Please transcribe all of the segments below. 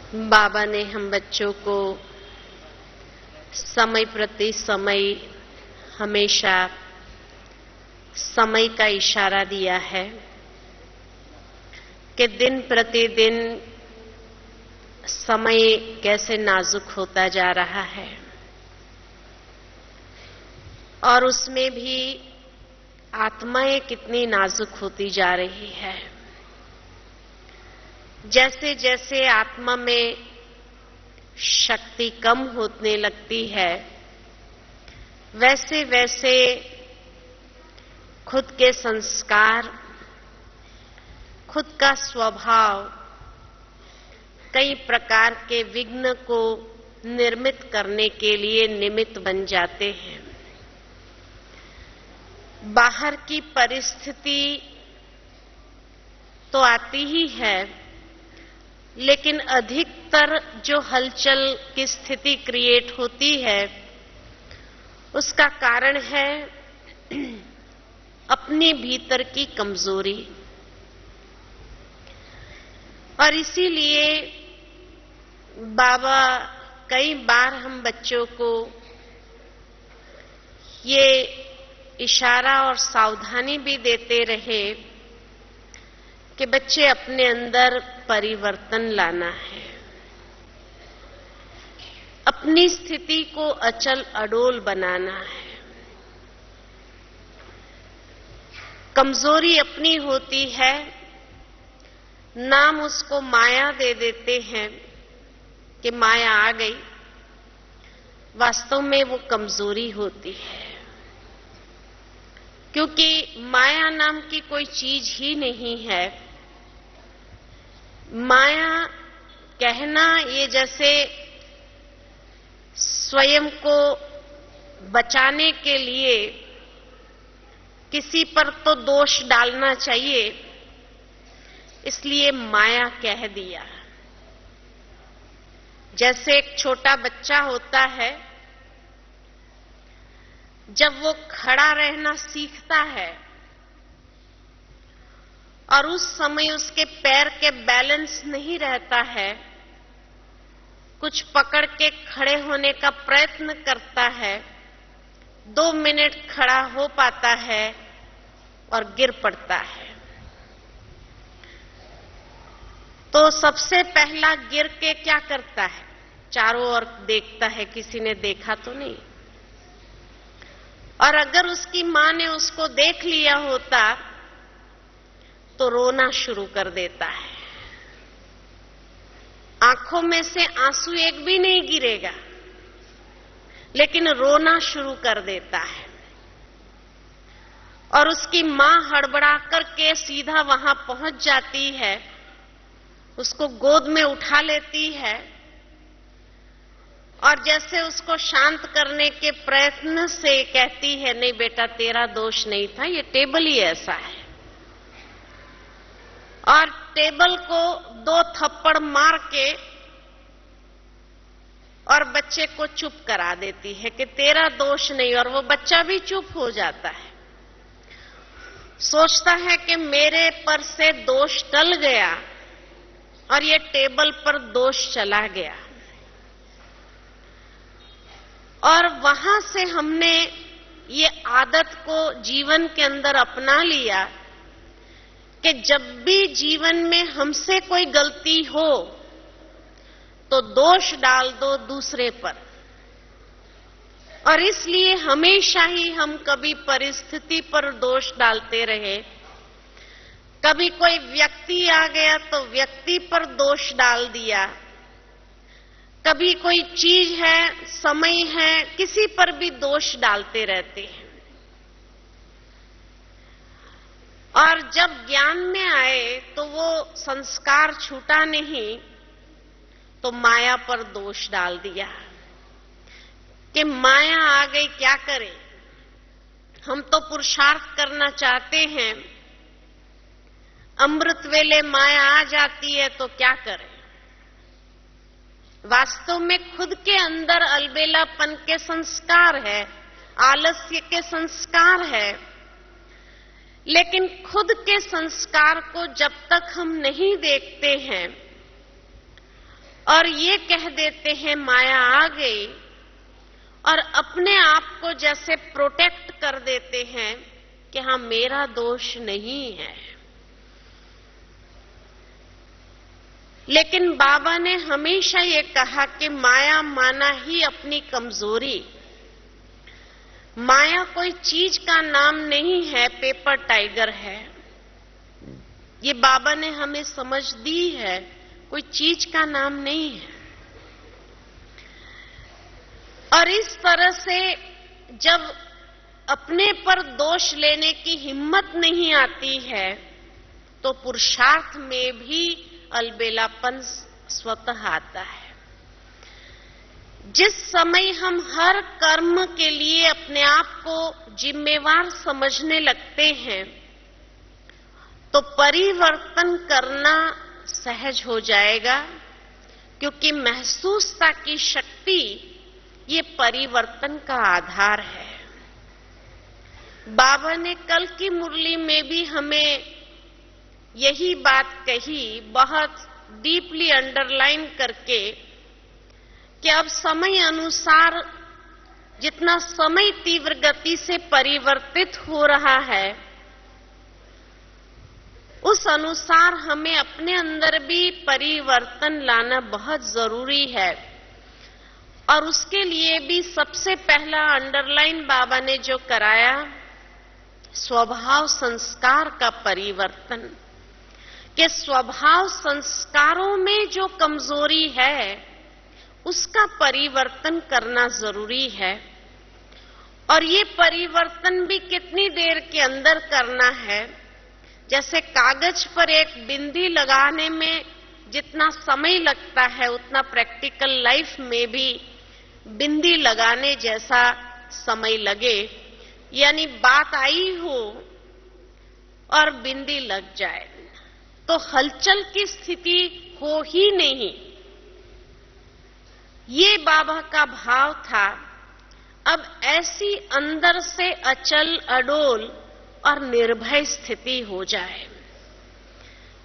बाबा ने हम बच्चों को समय प्रति समय हमेशा समय का इशारा दिया है कि दिन प्रतिदिन समय कैसे नाजुक होता जा रहा है और उसमें भी आत्माएं कितनी नाजुक होती जा रही है। जैसे जैसे आत्मा में शक्ति कम होने लगती है, वैसे वैसे खुद के संस्कार, खुद का स्वभाव कई प्रकार के विघ्न को निर्मित करने के लिए निमित्त बन जाते हैं। बाहर की परिस्थिति तो आती ही है, लेकिन अधिकतर जो हलचल की स्थिति क्रिएट होती है उसका कारण है अपने भीतर की कमजोरी। और इसीलिए बाबा कई बार हम बच्चों को ये इशारा और सावधानी भी देते रहे कि बच्चे अपने अंदर परिवर्तन लाना है, अपनी स्थिति को अचल अडोल बनाना है। कमजोरी अपनी होती है, नाम उसको माया दे देते हैं कि माया आ गई, वास्तव में वो कमजोरी होती है, क्योंकि माया नाम की कोई चीज ही नहीं है। माया कहना ये जैसे स्वयं को बचाने के लिए किसी पर तो दोष डालना चाहिए, इसलिए माया कह दिया। जैसे एक छोटा बच्चा होता है, जब वो खड़ा रहना सीखता है और उस समय उसके पैर के बैलेंस नहीं रहता है, कुछ पकड़ के खड़े होने का प्रयत्न करता है, 2 मिनट खड़ा हो पाता है और गिर पड़ता है। तो सबसे पहला गिर के क्या करता है? चारों ओर देखता है, किसी ने देखा तो नहीं। और अगर उसकी मां ने उसको देख लिया होता तो रोना शुरू कर देता है। आंखों में से आंसू एक भी नहीं गिरेगा, लेकिन रोना शुरू कर देता है। और उसकी मां हड़बड़ा करके सीधा वहां पहुंच जाती है, उसको गोद में उठा लेती है और जैसे उसको शांत करने के प्रयत्न से कहती है, नहीं बेटा तेरा दोष नहीं था, ये टेबल ही ऐसा है। और टेबल को 2 थप्पड़ मार के और बच्चे को चुप करा देती है कि तेरा दोष नहीं, और वो बच्चा भी चुप हो जाता है। सोचता है कि मेरे पर से दोष टल गया और ये टेबल पर दोष चला गया। और वहां से हमने ये आदत को जीवन के अंदर अपना लिया कि जब भी जीवन में हमसे कोई गलती हो तो दोष डाल दो दूसरे पर। और इसलिए हमेशा ही हम कभी परिस्थिति पर दोष डालते रहे, कभी कोई व्यक्ति आ गया तो व्यक्ति पर दोष डाल दिया, कभी कोई चीज है, समय है, किसी पर भी दोष डालते रहते हैं। और जब ज्ञान में आए तो वो संस्कार छूटा नहीं, तो माया पर दोष डाल दिया कि माया आ गई, क्या करें, हम तो पुरुषार्थ करना चाहते हैं, अमृत वेले माया आ जाती है तो क्या करें। वास्तव में खुद के अंदर अलबेलापन के संस्कार है, आलस्य के संस्कार है, लेकिन खुद के संस्कार को जब तक हम नहीं देखते हैं और ये कह देते हैं माया आ गई, और अपने आप को जैसे प्रोटेक्ट कर देते हैं कि हाँ मेरा दोष नहीं है। लेकिन बाबा ने हमेशा ये कहा कि माया माना ही अपनी कमजोरी। माया कोई चीज का नाम नहीं है, पेपर टाइगर है। ये बाबा ने हमें समझ दी है, कोई चीज का नाम नहीं है। और इस तरह से जब अपने पर दोष लेने की हिम्मत नहीं आती है तो पुरुषार्थ में भी अलबेलापन स्वतः आता है। जिस समय हम हर कर्म के लिए अपने आप को जिम्मेवार समझने लगते हैं तो परिवर्तन करना सहज हो जाएगा, क्योंकि महसूसता की शक्ति ये परिवर्तन का आधार है। बाबा ने कल की मुरली में भी हमें यही बात कही, बहुत डीपली अंडरलाइन करके, कि अब समय अनुसार जितना समय तीव्र गति से परिवर्तित हो रहा है, उस अनुसार हमें अपने अंदर भी परिवर्तन लाना बहुत जरूरी है। और उसके लिए भी सबसे पहला अंडरलाइन बाबा ने जो कराया, स्वभाव संस्कार का परिवर्तन, कि स्वभाव संस्कारों में जो कमजोरी है उसका परिवर्तन करना जरूरी है। और ये परिवर्तन भी कितनी देर के अंदर करना है। जैसे कागज पर एक बिंदी लगाने में जितना समय लगता है, उतना प्रैक्टिकल लाइफ में भी बिंदी लगाने जैसा समय लगे। यानी बात आई हो और बिंदी लग जाए तो हलचल की स्थिति हो ही नहीं। ये बाबा का भाव था। अब ऐसी अंदर से अचल अडोल और निर्भय स्थिति हो जाए।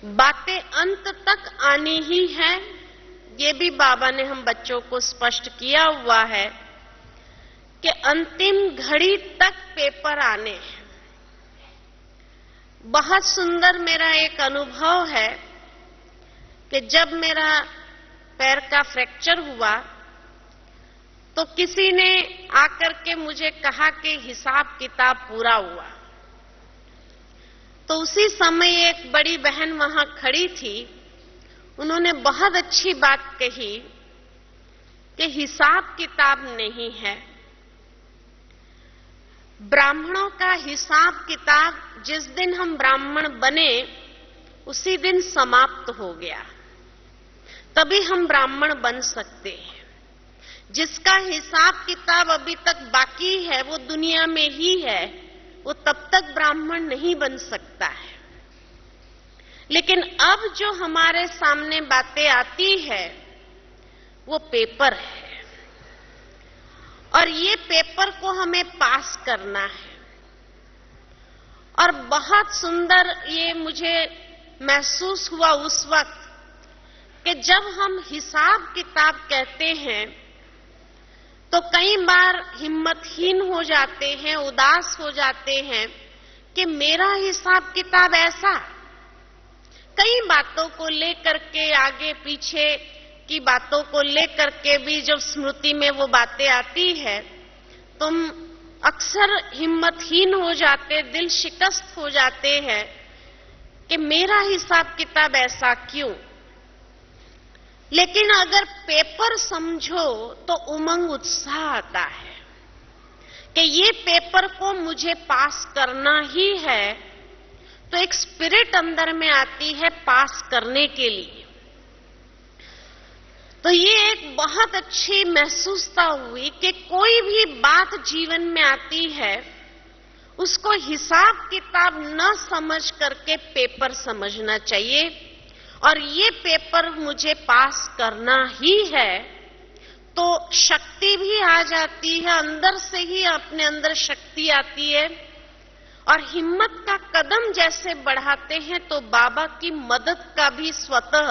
बातें अंत तक आनी ही है, ये भी बाबा ने हम बच्चों को स्पष्ट किया हुआ है कि अंतिम घड़ी तक पेपर आने हैं। बहुत सुंदर मेरा एक अनुभव है कि जब मेरा पैर का फ्रैक्चर हुआ तो किसी ने आकर के मुझे कहा कि हिसाब किताब पूरा हुआ। तो उसी समय एक बड़ी बहन वहां खड़ी थी, उन्होंने बहुत अच्छी बात कही कि हिसाब किताब नहीं है। ब्राह्मणों का हिसाब किताब जिस दिन हम ब्राह्मण बने उसी दिन समाप्त हो गया, तभी हम ब्राह्मण बन सकते हैं। जिसका हिसाब किताब अभी तक बाकी है वो दुनिया में ही है, वो तब तक ब्राह्मण नहीं बन सकता है। लेकिन अब जो हमारे सामने बातें आती है वो पेपर है, और ये पेपर को हमें पास करना है। और बहुत सुंदर ये मुझे महसूस हुआ उस वक्त कि जब हम हिसाब किताब कहते हैं तो कई बार हिम्मतहीन हो जाते हैं, उदास हो जाते हैं कि मेरा हिसाब किताब ऐसा। कई बातों को लेकर के, आगे पीछे की बातों को लेकर के भी जब स्मृति में वो बातें आती है तो अक्सर हिम्मतहीन हो जाते, दिल शिकस्त हो जाते हैं कि मेरा हिसाब किताब ऐसा क्यों। लेकिन अगर पेपर समझो तो उमंग उत्साह आता है कि ये पेपर को मुझे पास करना ही है, तो एक स्पिरिट अंदर में आती है पास करने के लिए। तो ये एक बहुत अच्छी महसूसता हुई कि कोई भी बात जीवन में आती है उसको हिसाब किताब न समझ करके पेपर समझना चाहिए, और ये पेपर मुझे पास करना ही है। तो शक्ति भी आ जाती है, अंदर से ही अपने अंदर शक्ति आती है। और हिम्मत का कदम जैसे बढ़ाते हैं तो बाबा की मदद का भी स्वतः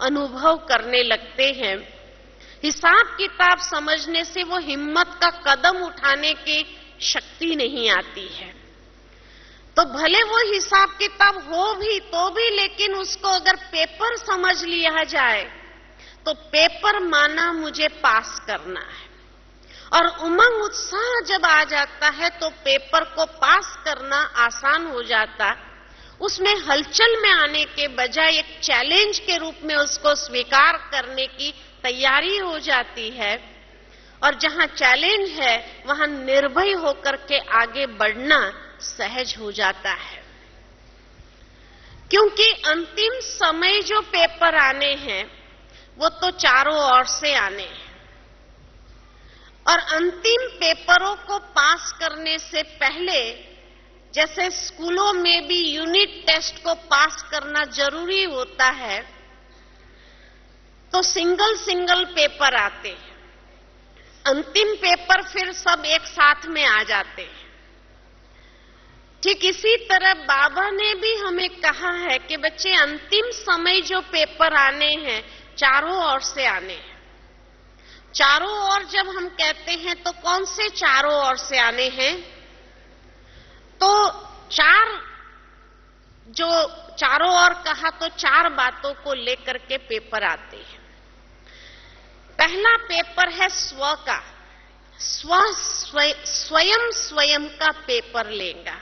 अनुभव करने लगते हैं। हिसाब किताब समझने से वो हिम्मत का कदम उठाने की शक्ति नहीं आती है। तो भले वो हिसाब किताब हो भी तो भी, लेकिन उसको अगर पेपर समझ लिया जाए तो पेपर माना मुझे पास करना है, और उमंग उत्साह जब आ जाता है तो पेपर को पास करना आसान हो जाता। उसमें हलचल में आने के बजाय एक चैलेंज के रूप में उसको स्वीकार करने की तैयारी हो जाती है, और जहां चैलेंज है वहां निर्भय होकर के आगे बढ़ना सहज हो जाता है। क्योंकि अंतिम समय जो पेपर आने हैं वो तो चारों ओर से आने हैं, और अंतिम पेपरों को पास करने से पहले, जैसे स्कूलों में भी यूनिट टेस्ट को पास करना जरूरी होता है, तो सिंगल सिंगल पेपर आते हैं। अंतिम पेपर फिर सब एक साथ में आ जाते हैं। ठीक इसी तरह बाबा ने भी हमें कहा है कि बच्चे, अंतिम समय जो पेपर आने हैं चारों ओर से आने हैं। चारों ओर जब हम कहते हैं तो कौन से चारों ओर से आने हैं? तो जो चारों ओर कहा तो 4 बातों को लेकर के पेपर आते हैं। पहला पेपर है स्व का। स्वयं स्वयं का पेपर लेगा,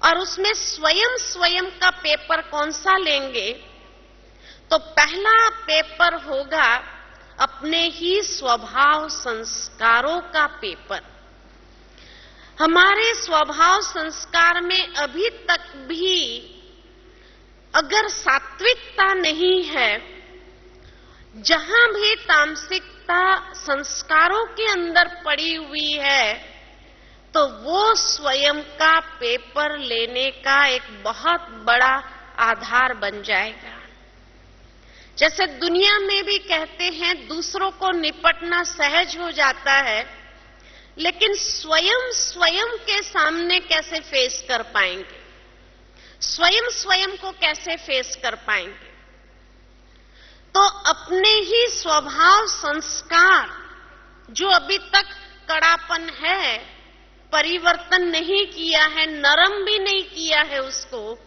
और उसमें स्वयं स्वयं का पेपर कौन सा लेंगे? तो पहला पेपर होगा अपने ही स्वभाव संस्कारों का पेपर। हमारे स्वभाव संस्कार में अभी तक भी अगर सात्विकता नहीं है, जहां भी तामसिकता संस्कारों के अंदर पड़ी हुई है, तो वो स्वयं का पेपर लेने का एक बहुत बड़ा आधार बन जाएगा। जैसे दुनिया में भी कहते हैं दूसरों को निपटना सहज हो जाता है, लेकिन स्वयं स्वयं के सामने कैसे फेस कर पाएंगे? स्वयं स्वयं को कैसे फेस कर पाएंगे? तो अपने ही स्वभाव संस्कार जो अभी तक कड़ापन है, परिवर्तन नहीं किया है, नरम भी नहीं किया है उसको,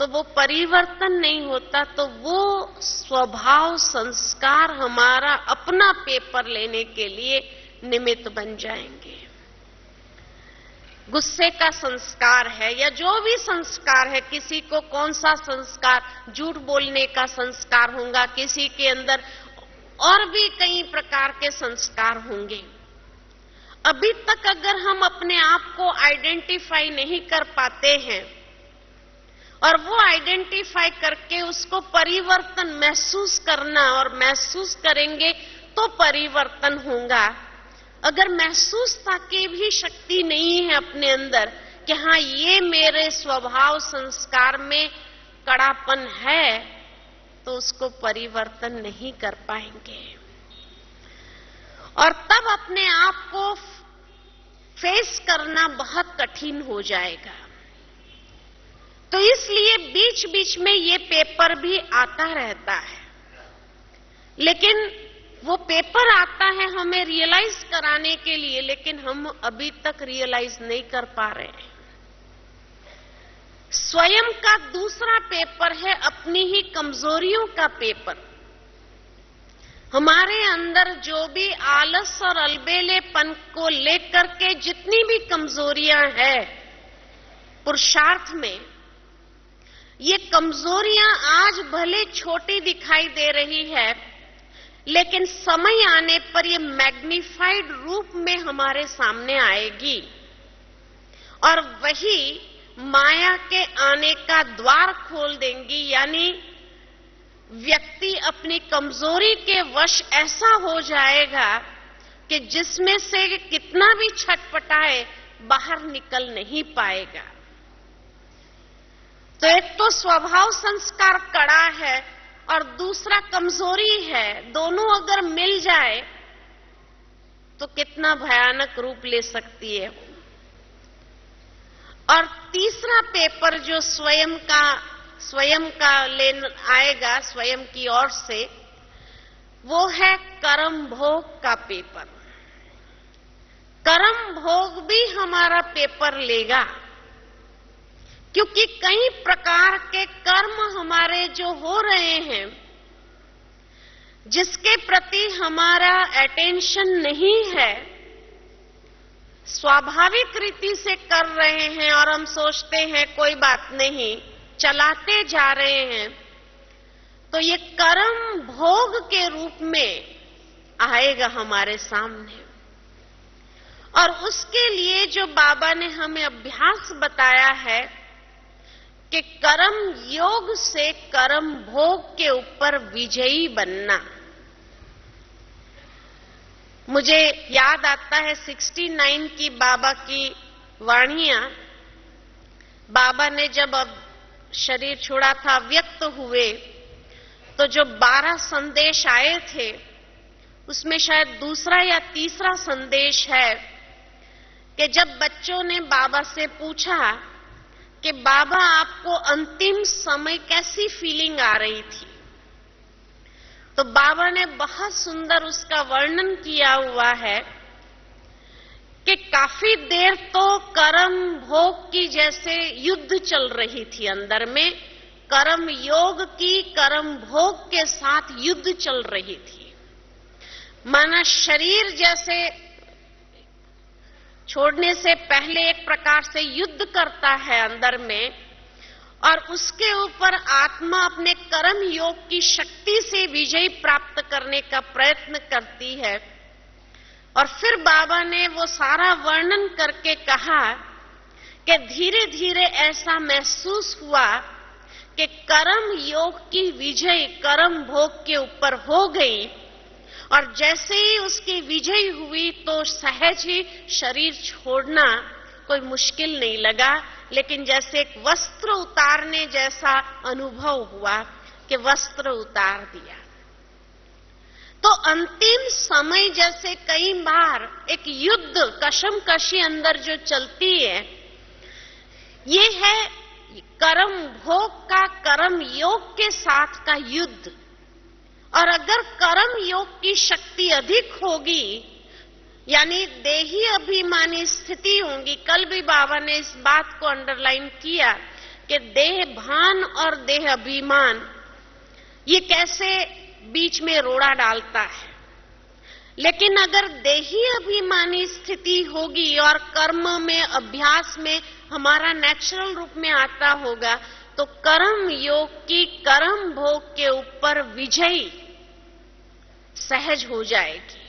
तो वो परिवर्तन नहीं होता। तो वो स्वभाव संस्कार हमारा अपना पेपर लेने के लिए निमित्त बन जाएंगे। गुस्से का संस्कार है या जो भी संस्कार है, किसी को कौन सा संस्कार, झूठ बोलने का संस्कार होगा, किसी के अंदर और भी कई प्रकार के संस्कार होंगे। अभी तक अगर हम अपने आप को आइडेंटिफाई नहीं कर पाते हैं और वो आइडेंटिफाई करके उसको परिवर्तन महसूस करना, और महसूस करेंगे तो परिवर्तन होगा। अगर महसूसता की भी शक्ति नहीं है अपने अंदर कि हाँ ये मेरे स्वभाव संस्कार में कड़ापन है, तो उसको परिवर्तन नहीं कर पाएंगे, और तब अपने आप को फेस करना बहुत कठिन हो जाएगा। तो इसलिए बीच बीच में ये पेपर भी आता रहता है, लेकिन वो पेपर आता है हमें रियलाइज कराने के लिए, लेकिन हम अभी तक रियलाइज नहीं कर पा रहे हैं। स्वयं का दूसरा पेपर है अपनी ही कमजोरियों का पेपर। हमारे अंदर जो भी आलस और अलबेलेपन को लेकर के जितनी भी कमजोरियां हैं पुरुषार्थ में, ये कमजोरियां आज भले छोटी दिखाई दे रही है, लेकिन समय आने पर ये मैग्निफाइड रूप में हमारे सामने आएगी, और वही माया के आने का द्वार खोल देंगी। यानी व्यक्ति अपनी कमजोरी के वश ऐसा हो जाएगा कि जिसमें से कितना भी छटपटाए बाहर निकल नहीं पाएगा। तो एक तो स्वभाव संस्कार कड़ा है और दूसरा कमजोरी है, दोनों अगर मिल जाए तो कितना भयानक रूप ले सकती है। और तीसरा पेपर जो स्वयं का स्वयं का लेन आएगा, स्वयं की ओर से, वो है कर्म भोग का पेपर। कर्म भोग भी हमारा पेपर लेगा, क्योंकि कई प्रकार के कर्म हमारे जो हो रहे हैं, जिसके प्रति हमारा अटेंशन नहीं है, स्वाभाविक रीति से कर रहे हैं और हम सोचते हैं कोई बात नहीं, चलाते जा रहे हैं, तो ये कर्म भोग के रूप में आएगा हमारे सामने। और उसके लिए जो बाबा ने हमें अभ्यास बताया है कि कर्म योग से कर्म भोग के ऊपर विजयी बनना। मुझे याद आता है 69 की बाबा की वाणियां। बाबा ने जब अब शरीर छोड़ा था, व्यक्त हुए, तो जो 12 संदेश आए थे, उसमें शायद दूसरा या तीसरा संदेश है कि जब बच्चों ने बाबा से पूछा कि बाबा आपको अंतिम समय कैसी फीलिंग आ रही थी, तो बाबा ने बहुत सुंदर उसका वर्णन किया हुआ है कि काफी देर तो कर्म भोग की जैसे युद्ध चल रही थी अंदर में, कर्म योग की कर्म भोग के साथ युद्ध चल रही थी। माना शरीर जैसे छोड़ने से पहले एक प्रकार से युद्ध करता है अंदर में, और उसके ऊपर आत्मा अपने कर्म योग की शक्ति से विजय प्राप्त करने का प्रयत्न करती है। और फिर बाबा ने वो सारा वर्णन करके कहा कि धीरे धीरे ऐसा महसूस हुआ कि कर्म योग की विजय कर्म भोग के ऊपर हो गई, और जैसे ही उसकी विजय हुई तो सहज ही शरीर छोड़ना कोई मुश्किल नहीं लगा, लेकिन जैसे एक वस्त्र उतारने जैसा अनुभव हुआ कि वस्त्र उतार दिया। तो अंतिम समय जैसे कई बार एक युद्ध कशमकशी अंदर जो चलती है, ये है कर्म भोग का कर्म योग के साथ का युद्ध। और अगर कर्म योग की शक्ति अधिक होगी, यानी देही अभिमानी स्थिति होगी, कल भी बाबा ने इस बात को अंडरलाइन किया कि देह भान और देह अभिमान ये कैसे बीच में रोड़ा डालता है। लेकिन अगर देही अभिमानी स्थिति होगी और कर्म में अभ्यास में हमारा नेचुरल रूप में आता होगा, तो कर्म योग की कर्म भोग के ऊपर विजयी सहज हो जाएगी।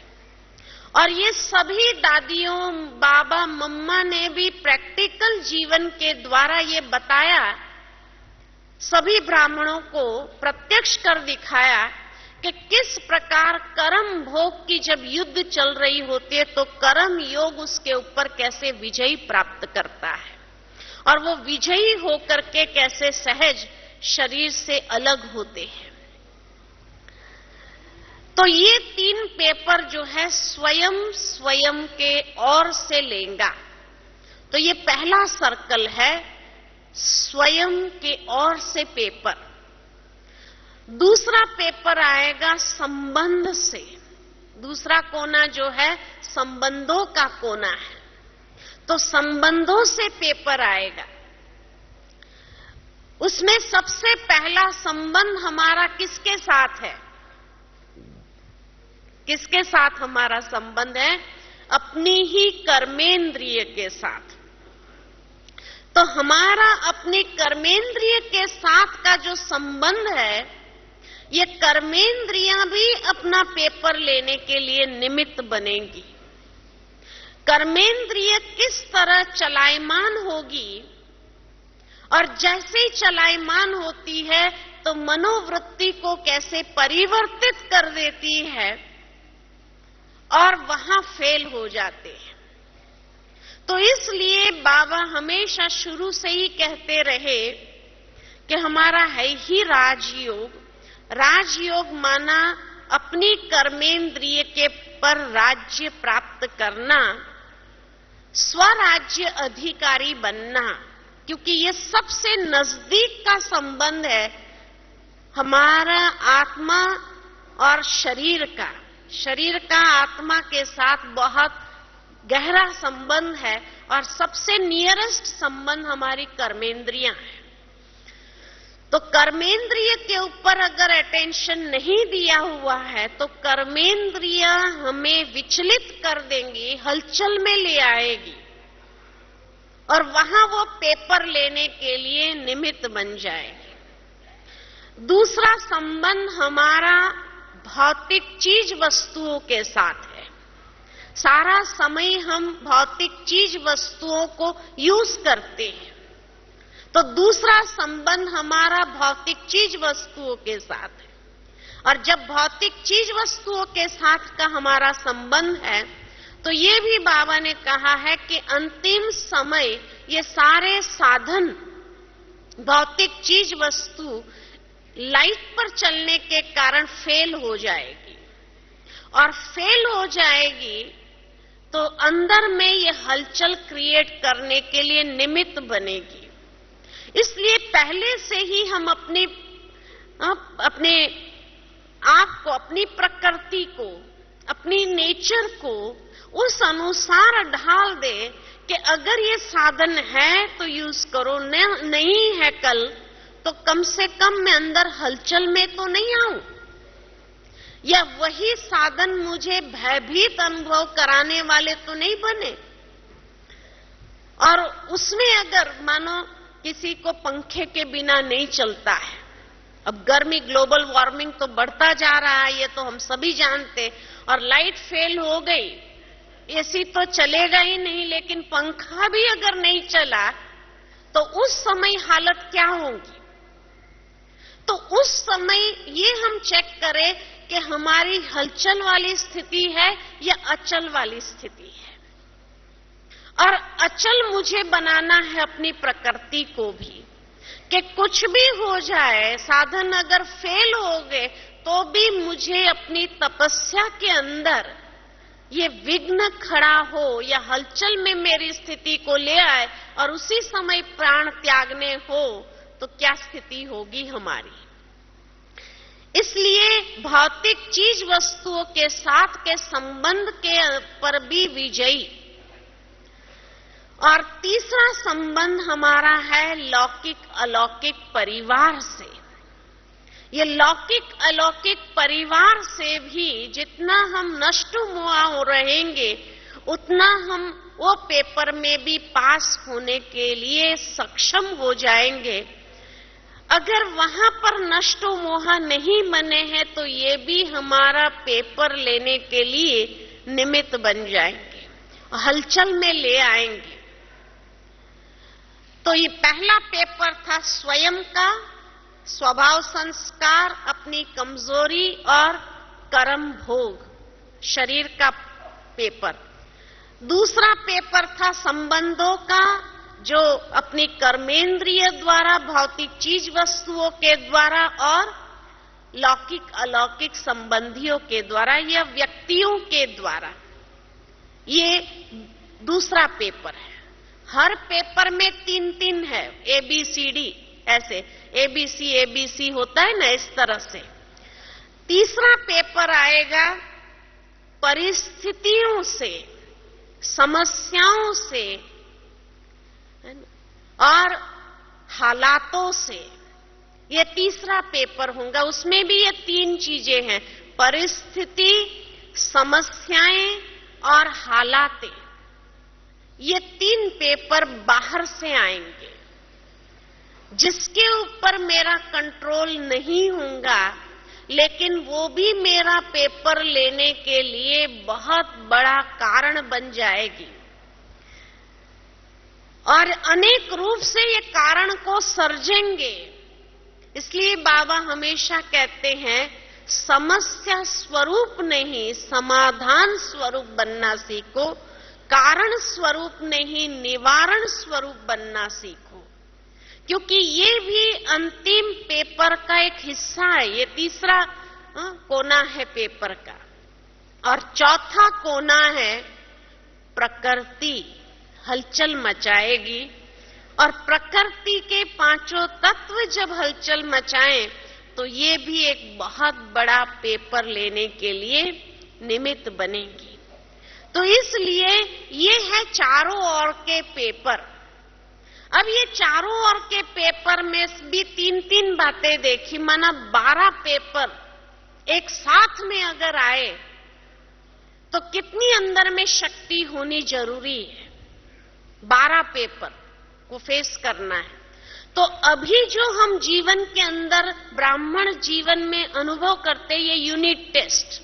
और ये सभी दादियों, बाबा, मम्मा ने भी प्रैक्टिकल जीवन के द्वारा ये बताया, सभी ब्राह्मणों को प्रत्यक्ष कर दिखाया कि किस प्रकार कर्म भोग की जब युद्ध चल रही होती है तो कर्म योग उसके ऊपर कैसे विजयी प्राप्त करता है, और वो विजयी होकर के कैसे सहज शरीर से अलग होते हैं। तो ये 3 पेपर जो है स्वयं के ओर से लेगा। तो ये पहला सर्कल है, स्वयं के ओर से पेपर। दूसरा पेपर आएगा संबंध से। दूसरा कोना जो है संबंधों का कोना है, तो संबंधों से पेपर आएगा। उसमें सबसे पहला संबंध हमारा किसके साथ है? किसके साथ हमारा संबंध है? अपनी ही कर्मेंद्रिय के साथ। तो हमारा अपनी कर्मेंद्रिय के साथ का जो संबंध है, ये कर्मेंद्रियां भी अपना पेपर लेने के लिए निमित्त बनेंगी। कर्मेंद्रिय किस तरह चलायमान होगी, और जैसे ही चलायमान होती है तो मनोवृत्ति को कैसे परिवर्तित कर देती है और वहां फेल हो जाते हैं। तो इसलिए बाबा हमेशा शुरू से ही कहते रहे कि हमारा है ही राजयोग। राजयोग माना अपनी कर्मेंद्रिय के पर राज्य प्राप्त करना, स्वराज्य अधिकारी बनना। क्योंकि ये सबसे नजदीक का संबंध है हमारा आत्मा और शरीर का। शरीर का आत्मा के साथ बहुत गहरा संबंध है और सबसे नियरेस्ट संबंध हमारी कर्मेंद्रियां हैं। तो कर्मेंद्रिय के ऊपर अगर अटेंशन नहीं दिया हुआ है तो कर्मेंद्रियां हमें विचलित कर देंगी, हलचल में ले आएगी और वहां वो पेपर लेने के लिए निमित्त बन जाएगी। दूसरा संबंध हमारा भौतिक चीज वस्तुओं के साथ है। सारा समय हम भौतिक चीज वस्तुओं को यूज करते हैं, तो दूसरा संबंध हमारा भौतिक चीज वस्तुओं के साथ है। और जब भौतिक चीज वस्तुओं के साथ का हमारा संबंध है तो ये भी बाबा ने कहा है कि अंतिम समय ये सारे साधन भौतिक चीज वस्तु लाइट पर चलने के कारण फेल हो जाएगी और फेल हो जाएगी तो अंदर में ये हलचल क्रिएट करने के लिए निमित्त बनेगी। इसलिए पहले से ही हम अपने आप को, अपनी प्रकृति को, अपनी नेचर को उस अनुसार ढाल दे कि अगर ये साधन है तो यूज करो, नहीं है कल तो कम से कम मैं अंदर हलचल में तो नहीं आऊं, या वही साधन मुझे भयभीत अनुभव कराने वाले तो नहीं बने। और उसमें अगर मानो किसी को पंखे के बिना नहीं चलता है, अब गर्मी, ग्लोबल वार्मिंग तो बढ़ता जा रहा है, ये तो हम सभी जानते, और लाइट फेल हो गई, एसी तो चलेगा ही नहीं, लेकिन पंखा भी अगर नहीं चला तो उस समय हालत क्या होगी। तो उस समय ये हम चेक करें कि हमारी हलचल वाली स्थिति है या अचल वाली स्थिति है। और अचल मुझे बनाना है अपनी प्रकृति को भी, कि कुछ भी हो जाए, साधन अगर फेल हो गए तो भी मुझे अपनी तपस्या के अंदर ये विघ्न खड़ा हो या हलचल में मेरी स्थिति को ले आए और उसी समय प्राण त्यागने हो तो क्या स्थिति होगी हमारी। इसलिए भौतिक चीज वस्तुओं के साथ के संबंध के पर भी विजयी। और तीसरा संबंध हमारा है लौकिक अलौकिक परिवार से। ये लौकिक अलौकिक परिवार से भी जितना हम नष्ट हुआ रहेंगे उतना हम वो पेपर में भी पास होने के लिए सक्षम हो जाएंगे। अगर वहां पर नष्ट मोह नहीं बने हैं तो ये भी हमारा पेपर लेने के लिए निमित्त बन जाएंगे, हलचल में ले आएंगे। तो ये पहला पेपर था स्वयं का स्वभाव संस्कार, अपनी कमजोरी और कर्म भोग, शरीर का पेपर। दूसरा पेपर था संबंधों का, जो अपनी कर्मेंद्रिय द्वारा, भौतिक चीज वस्तुओं के द्वारा और लौकिक अलौकिक संबंधियों के द्वारा या व्यक्तियों के द्वारा। ये दूसरा पेपर है। हर पेपर में 3-3 है, ABCD, ऐसे ABC होता है ना, इस तरह से। तीसरा पेपर आएगा परिस्थितियों से, समस्याओं से और हालातों से। ये तीसरा पेपर होगा। उसमें भी ये 3 चीजें हैं, परिस्थिति, समस्याएं और हालातें। ये 3 पेपर बाहर से आएंगे जिसके ऊपर मेरा कंट्रोल नहीं होगा, लेकिन वो भी मेरा पेपर लेने के लिए बहुत बड़ा कारण बन जाएगी। और अनेक रूप से ये कारण को सर्जेंगे। इसलिए बाबा हमेशा कहते हैं समस्या स्वरूप नहीं समाधान स्वरूप बनना सीखो, कारण स्वरूप नहीं निवारण स्वरूप बनना सीखो। क्योंकि ये भी अंतिम पेपर का एक हिस्सा है। ये तीसरा कोना है पेपर का, और चौथा कोना है प्रकृति हलचल मचाएगी और प्रकृति के पांचों तत्व जब हलचल मचाएं तो ये भी एक बहुत बड़ा पेपर लेने के लिए निमित्त बनेगी। तो इसलिए ये है चारों ओर के पेपर। अब ये चारों ओर के पेपर में भी 3-3 बातें देखी, माना 12 पेपर एक साथ में अगर आए तो कितनी अंदर में शक्ति होनी जरूरी है। 12 पेपर को फेस करना है। तो अभी जो हम जीवन के अंदर ब्राह्मण जीवन में अनुभव करते, ये यूनिट टेस्ट,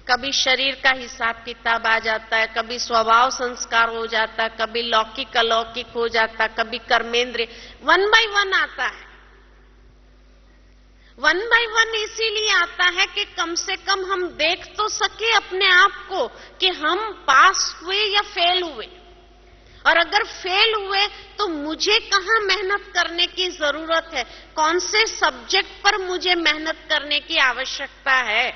कभी शरीर का हिसाब किताब आ जाता है, कभी स्वभाव संस्कार हो जाता है, कभी लौकिक अलौकिक हो जाता है, कभी कर्मेंद्रिय, 1 by 1 आता है। 1 by 1 इसीलिए आता है कि कम से कम हम देख तो सके अपने आप को कि हम पास हुए या फेल हुए, और अगर फेल हुए तो मुझे कहां मेहनत करने की जरूरत है, कौन से सब्जेक्ट पर मुझे मेहनत करने की आवश्यकता है,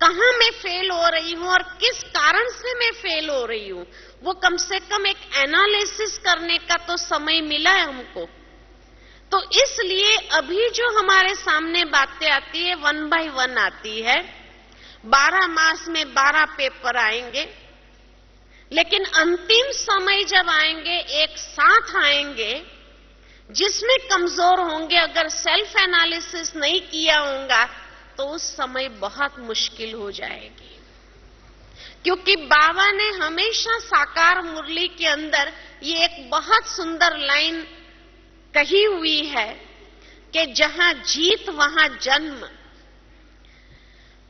कहां मैं फेल हो रही हूं और किस कारण से मैं फेल हो रही हूं, वो कम से कम एक एनालिसिस करने का तो समय मिला है हमको। तो इसलिए अभी जो हमारे सामने बातें आती है 1 by 1 आती है। 12 मास में 12 पेपर आएंगे, लेकिन अंतिम समय जब आएंगे एक साथ आएंगे, जिसमें कमजोर होंगे, अगर सेल्फ एनालिसिस नहीं किया होगा तो उस समय बहुत मुश्किल हो जाएगी। क्योंकि बाबा ने हमेशा साकार मुरली के अंदर ये एक बहुत सुंदर लाइन कही हुई है कि जहां जीत वहां जन्म।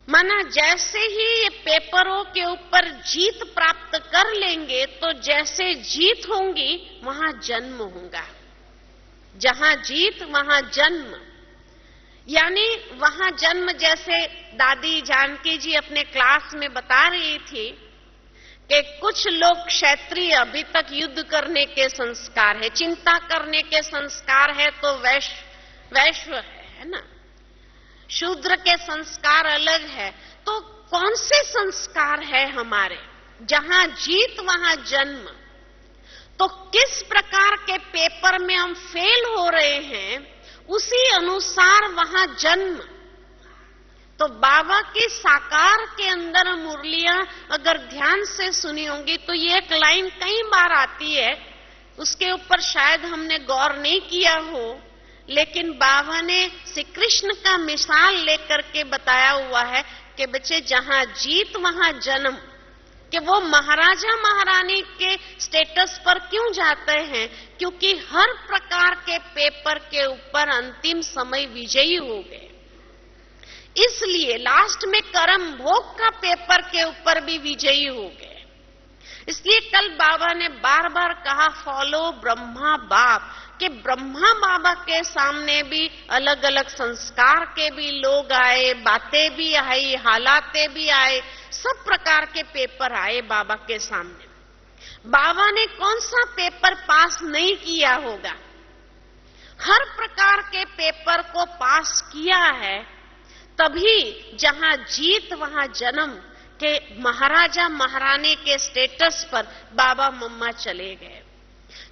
माना जैसे ही ये पेपरों के ऊपर जीत प्राप्त कर लेंगे तो जैसे जीत होंगी वहां जन्म होगा। जहां जीत वहां जन्म, यानी वहां जन्म, जैसे दादी जानकी जी अपने क्लास में बता रही थी कि कुछ लोग क्षत्रिय अभी तक युद्ध करने के संस्कार है, चिंता करने के संस्कार है, तो वैश्य है ना, शूद्र के संस्कार अलग है। तो कौन से संस्कार है हमारे? जहां जीत वहां जन्म। तो किस प्रकार के पेपर में हम फेल हो रहे हैं, उसी अनुसार वहां जन्म। तो बाबा की साकार के अंदर मुरलियां अगर ध्यान से सुनी होंगी तो ये एक लाइन कई बार आती है, उसके ऊपर शायद हमने गौर नहीं किया हो, लेकिन बाबा ने श्री कृष्ण का मिसाल लेकर के बताया हुआ है कि बच्चे जहां जीत वहां जन्म। कि वो महाराजा महारानी के स्टेटस पर क्यों जाते हैं? क्योंकि हर प्रकार के पेपर के ऊपर अंतिम समय विजयी हो गए। इसलिए लास्ट में कर्म भोग का पेपर के ऊपर भी विजयी हो गए। इसलिए कल बाबा ने बार बार कहा फॉलो ब्रह्मा बाप, कि ब्रह्मा बाबा के सामने भी अलग अलग संस्कार के भी लोग आए, बातें भी आई, हालातें भी आए, सब प्रकार के पेपर आए बाबा के सामने। बाबा ने कौन सा पेपर पास नहीं किया होगा? हर प्रकार के पेपर को पास किया है। तभी जहां जीत वहां जन्म के महाराजा महारानी के स्टेटस पर बाबा मम्मा चले गए।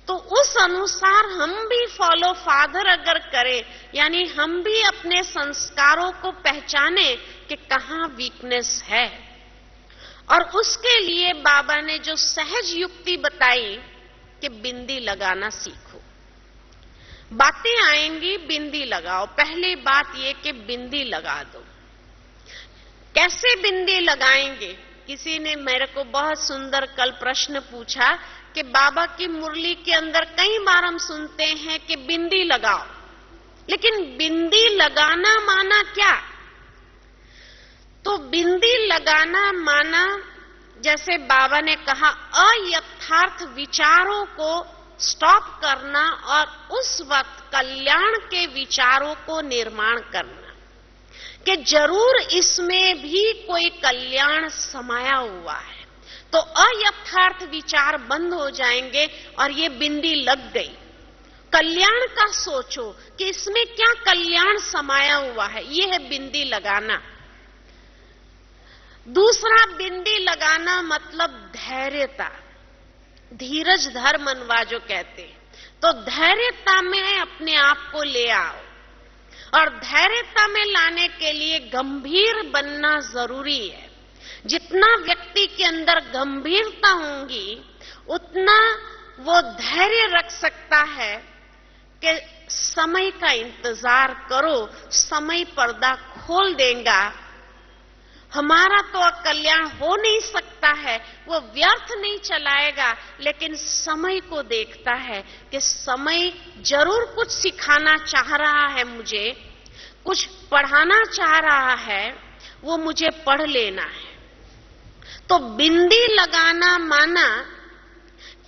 तो उस अनुसार हम भी फॉलो फादर अगर करें, यानी हम भी अपने संस्कारों को पहचाने कि कहां वीकनेस है, और उसके लिए बाबा ने जो सहज युक्ति बताई कि बिंदी लगाना सीखो। बातें आएंगी, बिंदी लगाओ। पहली बात ये कि बिंदी लगा दो। कैसे बिंदी लगाएंगे? किसी ने मेरे को बहुत सुंदर कल प्रश्न पूछा कि बाबा की मुरली के अंदर कई बार हम सुनते हैं कि बिंदी लगाओ, लेकिन बिंदी लगाना माना क्या? तो बिंदी लगाना माना, जैसे बाबा ने कहा, अयथार्थ विचारों को स्टॉप करना और उस वक्त कल्याण के विचारों को निर्माण करना, कि जरूर इसमें भी कोई कल्याण समाया हुआ है। तो अयथार्थ विचार बंद हो जाएंगे और ये बिंदी लग गई। कल्याण का सोचो कि इसमें क्या कल्याण समाया हुआ है, ये है बिंदी लगाना। दूसरा, बिंदी लगाना मतलब धैर्यता। धीरज धर मनवा जो कहते हैं, तो धैर्यता में अपने आप को ले आओ। और धैर्यता में लाने के लिए गंभीर बनना जरूरी है। जितना व्यक्ति के अंदर गंभीरता होगी, उतना वो धैर्य रख सकता है कि समय का इंतजार करो, समय पर्दा खोल देगा। हमारा तो कल्याण हो नहीं सकता है, वो व्यर्थ नहीं चलाएगा, लेकिन समय को देखता है कि समय जरूर कुछ सिखाना चाह रहा है, मुझे कुछ पढ़ाना चाह रहा है, वो मुझे पढ़ लेना है। तो बिंदी लगाना माना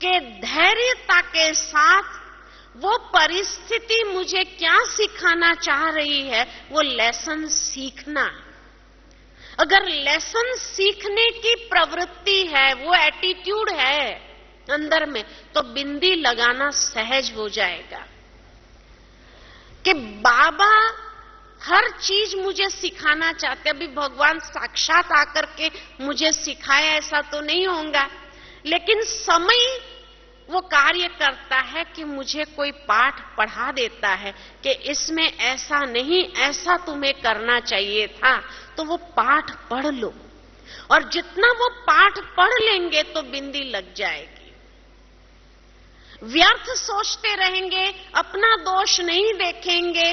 कि धैर्यता के साथ वो परिस्थिति मुझे क्या सिखाना चाह रही है, वो लेसन सीखना। अगर लेसन सीखने की प्रवृत्ति है, वो एटीट्यूड है अंदर में, तो बिंदी लगाना सहज हो जाएगा कि बाबा हर चीज मुझे सिखाना चाहते। अभी भगवान साक्षात आकर के मुझे सिखाया ऐसा तो नहीं होगा, लेकिन समय वो कार्य करता है कि मुझे कोई पाठ पढ़ा देता है कि इसमें ऐसा नहीं, ऐसा तुम्हें करना चाहिए था, तो वो पाठ पढ़ लो। और जितना वो पाठ पढ़ लेंगे तो बिंदी लग जाएगी। व्यर्थ सोचते रहेंगे, अपना दोष नहीं देखेंगे,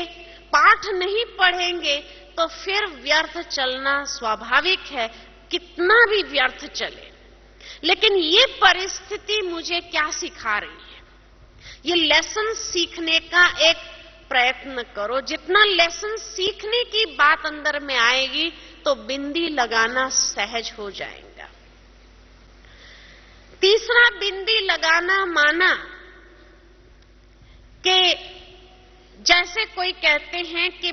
पाठ नहीं पढ़ेंगे, तो फिर व्यर्थ चलना स्वाभाविक है, कितना भी व्यर्थ चले। लेकिन ये परिस्थिति मुझे क्या सिखा रही है, ये लेसन सीखने का एक प्रयत्न करो। जितना लेसन सीखने की बात अंदर में आएगी, तो बिंदी लगाना सहज हो जाएगा। तीसरा, बिंदी लगाना माना कि जैसे कोई कहते हैं कि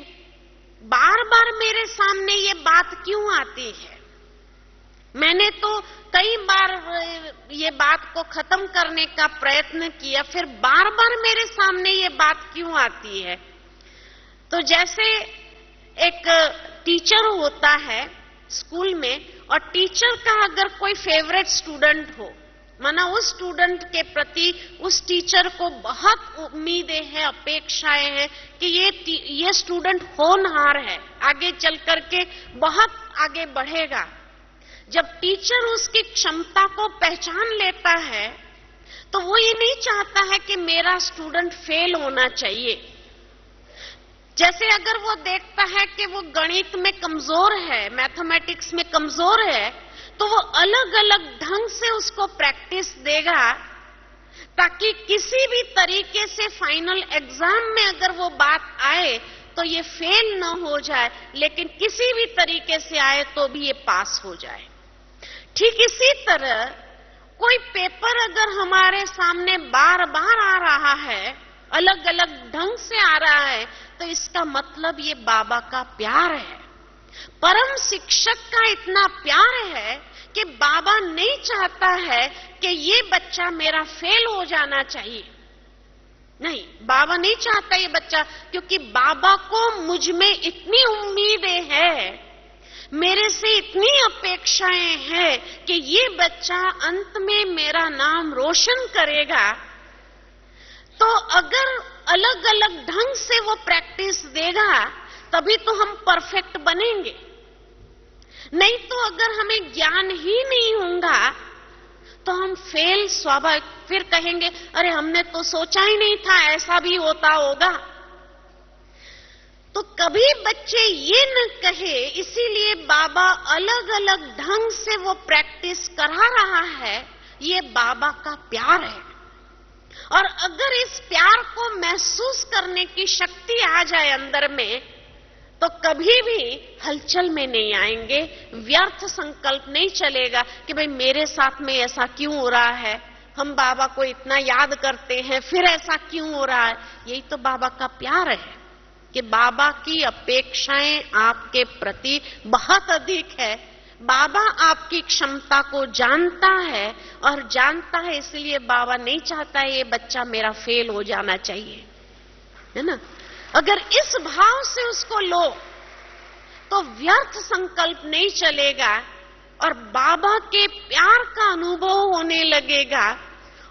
बार बार मेरे सामने ये बात क्यों आती है, मैंने तो कई बार ये बात को खत्म करने का प्रयत्न किया, फिर बार बार मेरे सामने ये बात क्यों आती है। तो जैसे एक टीचर होता है स्कूल में, और टीचर का अगर कोई फेवरेट स्टूडेंट हो, माना उस स्टूडेंट के प्रति उस टीचर को बहुत उम्मीदें हैं, अपेक्षाएं हैं कि ये स्टूडेंट होनहार है, आगे चल करके बहुत आगे बढ़ेगा। जब टीचर उसकी क्षमता को पहचान लेता है, तो वो ये नहीं चाहता है कि मेरा स्टूडेंट फेल होना चाहिए। जैसे अगर वो देखता है कि वो गणित में कमजोर है, मैथमेटिक्स में कमजोर है, तो वो अलग अलग ढंग से उसको प्रैक्टिस देगा, ताकि किसी भी तरीके से फाइनल एग्जाम में अगर वो बात आए तो ये फेल न हो जाए, लेकिन किसी भी तरीके से आए तो भी ये पास हो जाए। ठीक इसी तरह कोई पेपर अगर हमारे सामने बार बार आ रहा है, अलग अलग ढंग से आ रहा है, तो इसका मतलब ये बाबा का प्यार है। परम शिक्षक का इतना प्यार है कि बाबा नहीं चाहता है कि ये बच्चा मेरा फेल हो जाना चाहिए। नहीं, बाबा नहीं चाहता ये बच्चा, क्योंकि बाबा को मुझ में इतनी उम्मीदें हैं, मेरे से इतनी अपेक्षाएं हैं कि ये बच्चा अंत में मेरा नाम रोशन करेगा। तो अगर अलग अलग ढंग से वो प्रैक्टिस देगा, तभी तो हम परफेक्ट बनेंगे। नहीं तो अगर हमें ज्ञान ही नहीं होगा तो हम फेल स्वाभाविक, फिर कहेंगे अरे हमने तो सोचा ही नहीं था ऐसा भी होता होगा। तो कभी बच्चे ये न कहे, इसीलिए बाबा अलग अलग ढंग से वो प्रैक्टिस करा रहा है। ये बाबा का प्यार है, और अगर इस प्यार को महसूस करने की शक्ति आ जाए अंदर में, तो कभी भी हलचल में नहीं आएंगे, व्यर्थ संकल्प नहीं चलेगा कि भाई मेरे साथ में ऐसा क्यों हो रहा है, हम बाबा को इतना याद करते हैं फिर ऐसा क्यों हो रहा है। यही तो बाबा का प्यार है कि बाबा की अपेक्षाएं आपके प्रति बहुत अधिक है। बाबा आपकी क्षमता को जानता है, और जानता है इसलिए बाबा नहीं चाहता है ये बच्चा मेरा फेल हो जाना चाहिए, है ना। अगर इस भाव से उसको लो तो व्यर्थ संकल्प नहीं चलेगा, और बाबा के प्यार का अनुभव होने लगेगा,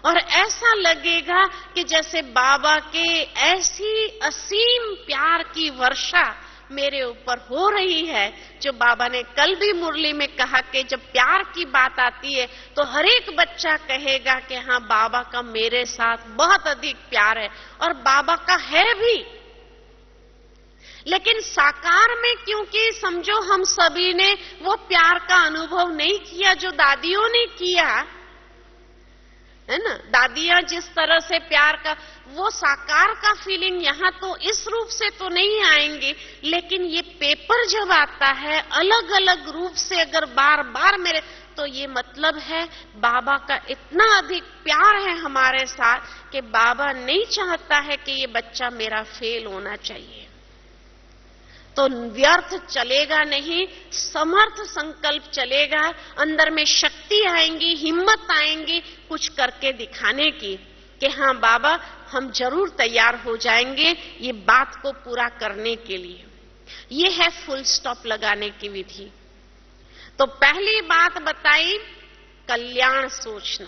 और ऐसा लगेगा कि जैसे बाबा के ऐसी असीम प्यार की वर्षा मेरे ऊपर हो रही है। जो बाबा ने कल भी मुरली में कहा कि जब प्यार की बात आती है तो हर एक बच्चा कहेगा कि हाँ, बाबा का मेरे साथ बहुत अधिक प्यार है, और बाबा का है भी। लेकिन साकार में क्योंकि समझो हम सभी ने वो प्यार का अनुभव नहीं किया जो दादियों ने किया है ना। दादियां जिस तरह से प्यार का, वो साकार का फीलिंग यहां तो इस रूप से तो नहीं आएंगे, लेकिन ये पेपर जब आता है अलग अलग रूप से अगर बार बार मेरे, तो ये मतलब है बाबा का इतना अधिक प्यार है हमारे साथ कि बाबा नहीं चाहता है कि ये बच्चा मेरा फेल होना चाहिए। तो व्यर्थ चलेगा नहीं, समर्थ संकल्प चलेगा, अंदर में शक्ति आएंगी, हिम्मत आएंगी कुछ करके दिखाने की कि हाँ बाबा, हम जरूर तैयार हो जाएंगे ये बात को पूरा करने के लिए। ये है फुल स्टॉप लगाने की विधि। तो पहली बात बताई कल्याण सोचना,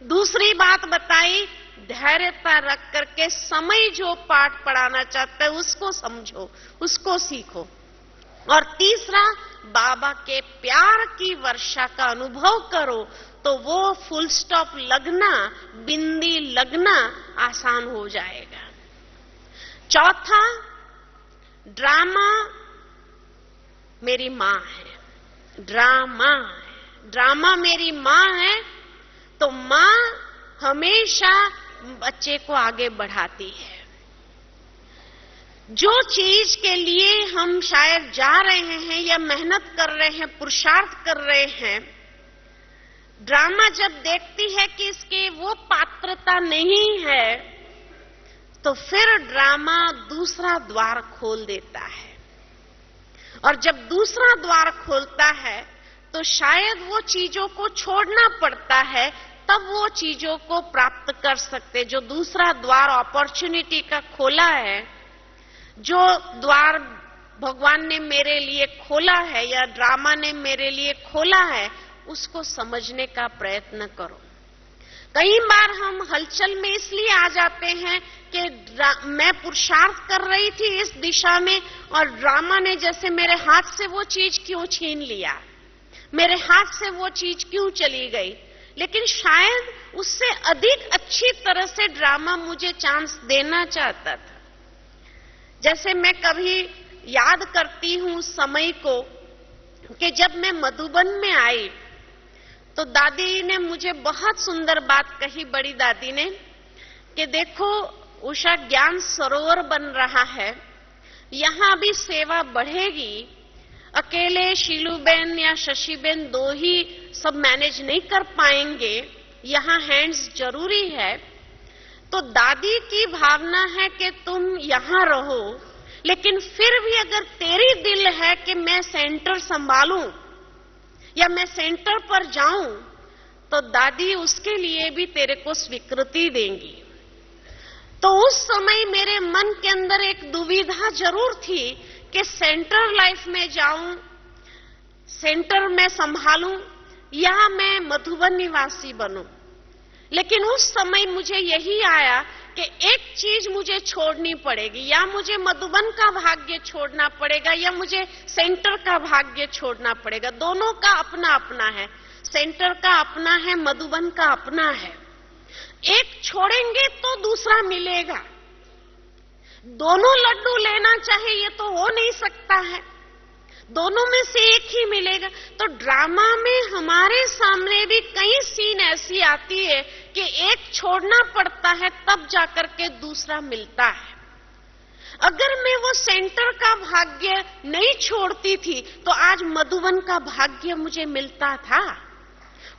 दूसरी बात बताई धैर्यता रख करके समय जो पाठ पढ़ाना चाहता है उसको समझो, उसको सीखो। और तीसरा, बाबा के प्यार की वर्षा का अनुभव करो, तो वो फुल स्टॉप लगना, बिंदी लगना आसान हो जाएगा। चौथा, ड्रामा मेरी मां है, ड्रामा मेरी मां है। तो मां हमेशा बच्चे को आगे बढ़ाती है। जो चीज के लिए हम शायद जा रहे हैं या मेहनत कर रहे हैं, पुरुषार्थ कर रहे हैं, ड्रामा जब देखती है कि इसके वो पात्रता नहीं है, तो फिर ड्रामा दूसरा द्वार खोल देता है। और जब दूसरा द्वार खोलता है तो शायद वो चीजों को छोड़ना पड़ता है, तब वो चीजों को प्राप्त कर सकते। जो दूसरा द्वार अपॉर्चुनिटी का खोला है, जो द्वार भगवान ने मेरे लिए खोला है या ड्रामा ने मेरे लिए खोला है, उसको समझने का प्रयत्न करो। कई बार हम हलचल में इसलिए आ जाते हैं कि मैं पुरुषार्थ कर रही थी इस दिशा में और ड्रामा ने जैसे मेरे हाथ से वो चीज क्यों छीन लिया, मेरे हाथ से वो चीज क्यों चली गई। लेकिन शायद उससे अधिक अच्छी तरह से ड्रामा मुझे चांस देना चाहता था। जैसे मैं कभी याद करती हूं उस समय को कि जब मैं मधुबन में आई तो दादी ने मुझे बहुत सुंदर बात कही, बड़ी दादी ने, कि देखो उषा, ज्ञान सरोवर बन रहा है, यहां भी सेवा बढ़ेगी। अकेले शीलूबेन या शशिबेन दो ही सब मैनेज नहीं कर पाएंगे, यहां हैंड्स जरूरी है। तो दादी की भावना है कि तुम यहां रहो, लेकिन फिर भी अगर तेरी दिल है कि मैं सेंटर संभालूं या मैं सेंटर पर जाऊं, तो दादी उसके लिए भी तेरे को स्वीकृति देंगी। तो उस समय मेरे मन के अंदर एक दुविधा जरूर थी कि सेंटर लाइफ में जाऊं, सेंटर में संभालूं, या मैं मधुबन निवासी बनूं। लेकिन उस समय मुझे यही आया कि एक चीज मुझे छोड़नी पड़ेगी, या मुझे मधुबन का भाग्य छोड़ना पड़ेगा या मुझे सेंटर का भाग्य छोड़ना पड़ेगा। दोनों का अपना अपना है, सेंटर का अपना है, मधुबन का अपना है। एक छोड़ेंगे तो दूसरा मिलेगा, दोनों लड्डू लेना चाहे ये तो हो नहीं सकता है, दोनों में से एक ही मिलेगा। तो ड्रामा में हमारे सामने भी कई सीन ऐसी आती है कि एक छोड़ना पड़ता है तब जाकर के दूसरा मिलता है। अगर मैं वो सेंटर का भाग्य नहीं छोड़ती थी तो आज मधुबन का भाग्य मुझे मिलता था।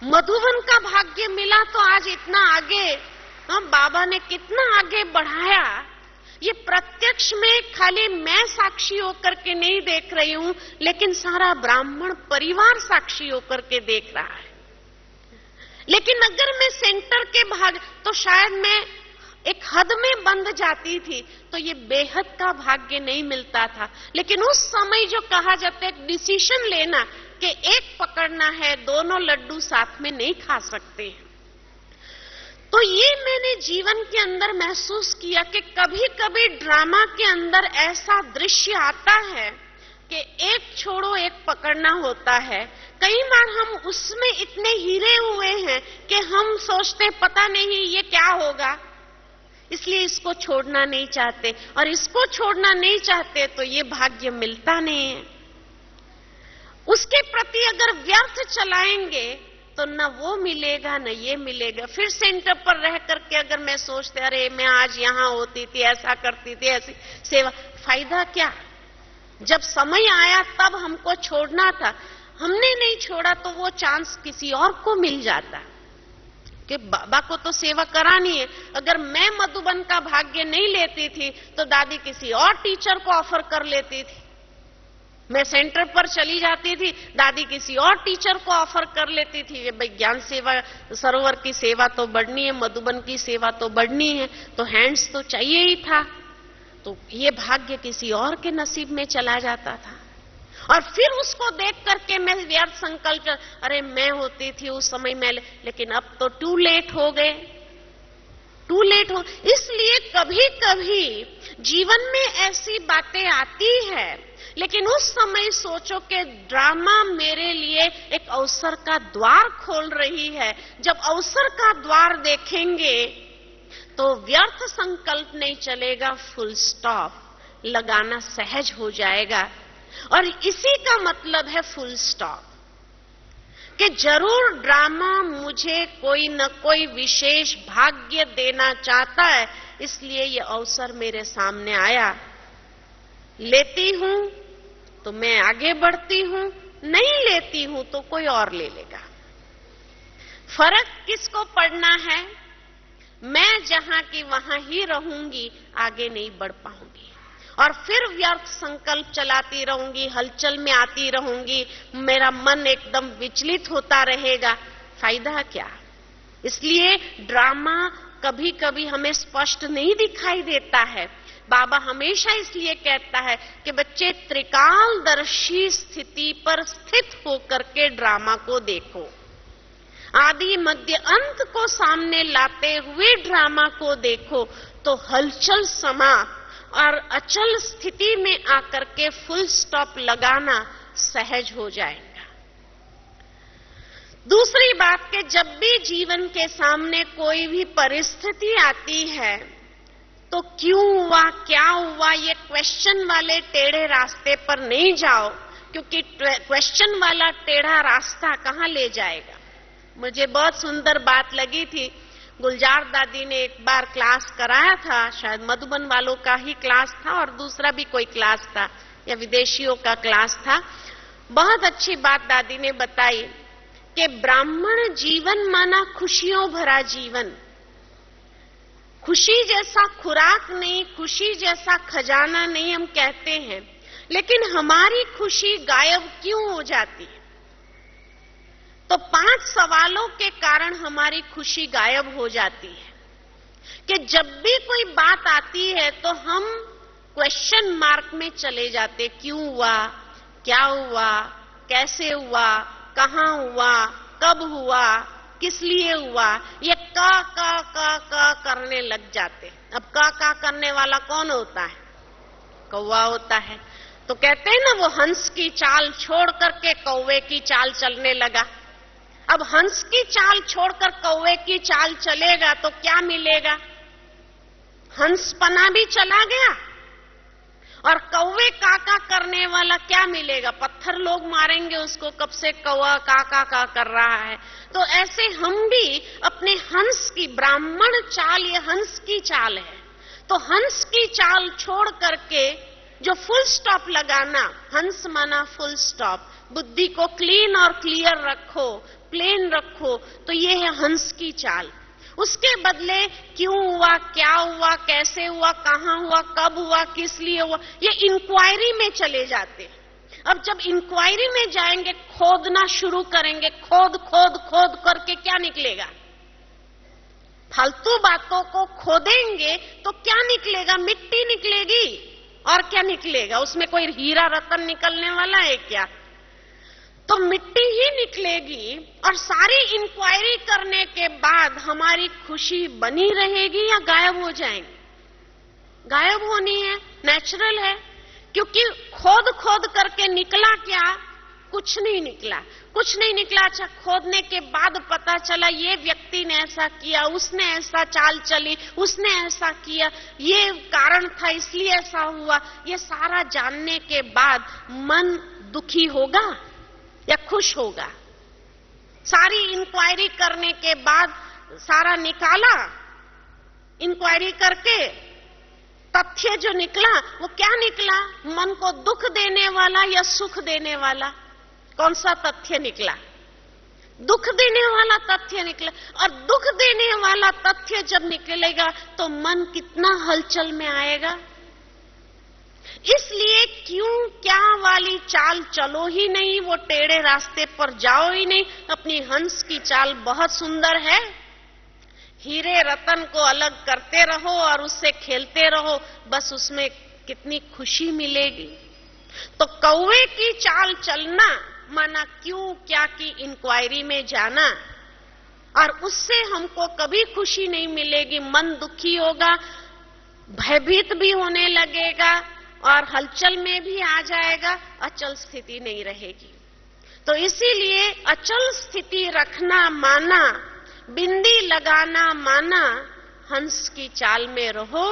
मधुबन का भाग्य मिला तो आज इतना आगे, बाबा ने कितना आगे बढ़ाया। ये प्रत्यक्ष में खाली मैं साक्षी होकर के नहीं देख रही हूं, लेकिन सारा ब्राह्मण परिवार साक्षी होकर के देख रहा है। लेकिन अगर मैं सेंटर के भाग, तो शायद मैं एक हद में बंध जाती थी, तो ये बेहद का भाग्य नहीं मिलता था। लेकिन उस समय जो कहा जाता है डिसीजन लेना कि एक पकड़ना है, दोनों लड्डू साथ में नहीं खा सकते हैं। तो ये मैंने जीवन के अंदर महसूस किया कि कभी कभी ड्रामा के अंदर ऐसा दृश्य आता है कि एक छोड़ो एक पकड़ना होता है। कई बार हम उसमें इतने हीरे हुए हैं कि हम सोचते पता नहीं ये क्या होगा, इसलिए इसको छोड़ना नहीं चाहते, और इसको छोड़ना नहीं चाहते तो ये भाग्य मिलता नहीं है। उसके प्रति अगर व्यर्थ चलाएंगे तो न वो मिलेगा न ये मिलेगा। फिर सेंटर पर रह करके अगर मैं सोचते अरे मैं आज यहां होती थी, ऐसा करती थी, ऐसी सेवा, फायदा क्या? जब समय आया तब हमको छोड़ना था, हमने नहीं छोड़ा तो वो चांस किसी और को मिल जाता कि बाबा को तो सेवा करानी है। अगर मैं मधुबन का भाग्य नहीं लेती थी तो दादी किसी और टीचर को ऑफर कर लेती थी। मैं सेंटर पर चली जाती थी, दादी किसी और टीचर को ऑफर कर लेती थी। ये भाई ज्ञान सेवा सरोवर की सेवा तो बढ़नी है, मधुबन की सेवा तो बढ़नी है, तो हैंड्स तो चाहिए ही था। तो ये भाग्य किसी और के नसीब में चला जाता था। और फिर उसको देख करके मैं व्यर्थ संकल्प, अरे मैं होती थी उस समय में, लेकिन अब तो टू लेट हो गए, टू लेट हो। इसलिए कभी कभी जीवन में ऐसी बातें आती है, लेकिन उस समय सोचो कि ड्रामा मेरे लिए एक अवसर का द्वार खोल रही है। जब अवसर का द्वार देखेंगे तो व्यर्थ संकल्प नहीं चलेगा, फुल स्टॉप लगाना सहज हो जाएगा। और इसी का मतलब है फुल स्टॉप, कि जरूर ड्रामा मुझे कोई न कोई विशेष भाग्य देना चाहता है, इसलिए ये अवसर मेरे सामने आया। लेती हूं तो मैं आगे बढ़ती हूं, नहीं लेती हूं तो कोई और ले लेगा। फर्क किसको पड़ना है? मैं जहां की वहां ही रहूंगी, आगे नहीं बढ़ पाऊंगी, और फिर व्यर्थ संकल्प चलाती रहूंगी, हलचल में आती रहूंगी, मेरा मन एकदम विचलित होता रहेगा, फायदा क्या? इसलिए ड्रामा कभी कभी हमें स्पष्ट नहीं दिखाई देता है। बाबा हमेशा इसलिए कहता है कि बच्चे त्रिकालदर्शी स्थिति पर स्थित होकर के ड्रामा को देखो, आदि मध्य अंत को सामने लाते हुए ड्रामा को देखो, तो हलचल समा और अचल स्थिति में आकर के फुल स्टॉप लगाना सहज हो जाएगा। दूसरी बात कि जब भी जीवन के सामने कोई भी परिस्थिति आती है तो क्यों हुआ, क्या हुआ, ये क्वेश्चन वाले टेढ़े रास्ते पर नहीं जाओ, क्योंकि क्वेश्चन वाला टेढ़ा रास्ता कहां ले जाएगा। मुझे बहुत सुंदर बात लगी थी, गुलजार दादी ने एक बार क्लास कराया था, शायद मधुबन वालों का ही क्लास था और दूसरा भी कोई क्लास था या विदेशियों का क्लास था। बहुत अच्छी बात दादी ने बताई कि ब्राह्मण जीवन माना खुशियों भरा जीवन। खुशी जैसा खुराक नहीं, खुशी जैसा खजाना नहीं हम कहते हैं, लेकिन हमारी खुशी गायब क्यों हो जाती है? तो 5 सवालों के कारण हमारी खुशी गायब हो जाती है कि जब भी कोई बात आती है तो हम क्वेश्चन मार्क में चले जाते, क्यों हुआ, क्या हुआ, कैसे हुआ, कहां हुआ, कब हुआ, किस लिए हुआ, ये का करने लग जाते। अब का करने वाला कौन होता है? कौवा होता है। तो कहते हैं ना, वो हंस की चाल छोड़ करके कौवे की चाल चलने लगा। अब हंस की चाल छोड़कर कौवे की चाल चलेगा तो क्या मिलेगा? हंसपना भी चला गया, और कौवे काका करने वाला क्या मिलेगा? पत्थर लोग मारेंगे उसको, कब से कौवा काका का कर रहा है। तो ऐसे हम भी अपने हंस की, ब्राह्मण चाल ये हंस की चाल है, तो हंस की चाल छोड़ करके जो फुल स्टॉप लगाना, हंस माना फुल स्टॉप, बुद्धि को क्लीन और क्लियर रखो, प्लेन रखो, तो ये है हंस की चाल। उसके बदले क्यों हुआ, क्या हुआ, कैसे हुआ, कहां हुआ, कब हुआ, किस लिए हुआ, ये इंक्वायरी में चले जाते हैं। अब जब इंक्वायरी में जाएंगे, खोदना शुरू करेंगे, खोद खोद खोद करके क्या निकलेगा? फालतू बातों को खोदेंगे तो क्या निकलेगा? मिट्टी निकलेगी। और क्या निकलेगा? उसमें कोई हीरा रतन निकलने वाला है क्या? तो मिट्टी ही निकलेगी। और सारी इंक्वायरी करने के बाद हमारी खुशी बनी रहेगी या गायब हो जाएंगी? गायब होनी है, नेचुरल है। क्योंकि खोद खोद करके निकला क्या? कुछ नहीं निकला, कुछ नहीं निकला। अच्छा, खोदने के बाद पता चला ये व्यक्ति ने ऐसा किया, उसने ऐसा चाल चली, उसने ऐसा किया, ये कारण था इसलिए ऐसा हुआ। ये सारा जानने के बाद मन दुखी होगा या खुश होगा? सारी इंक्वायरी करने के बाद सारा निकाला, इंक्वायरी करके तथ्य जो निकला वो क्या निकला? मन को दुख देने वाला या सुख देने वाला? कौन सा तथ्य निकला? दुख देने वाला तथ्य निकला। और दुख देने वाला तथ्य जब निकलेगा तो मन कितना हलचल में आएगा। इसलिए क्यों क्या वाली चाल चलो ही नहीं, वो टेढ़े रास्ते पर जाओ ही नहीं। अपनी हंस की चाल बहुत सुंदर है, हीरे रतन को अलग करते रहो और उससे खेलते रहो, बस उसमें कितनी खुशी मिलेगी। तो कौवे की चाल चलना माना क्यों क्या की इंक्वायरी में जाना, और उससे हमको कभी खुशी नहीं मिलेगी। मन दुखी होगा, भयभीत भी होने लगेगा और हलचल में भी आ जाएगा, अचल स्थिति नहीं रहेगी। तो इसीलिए अचल स्थिति रखना माना, बिंदी लगाना माना, हंस की चाल में रहो,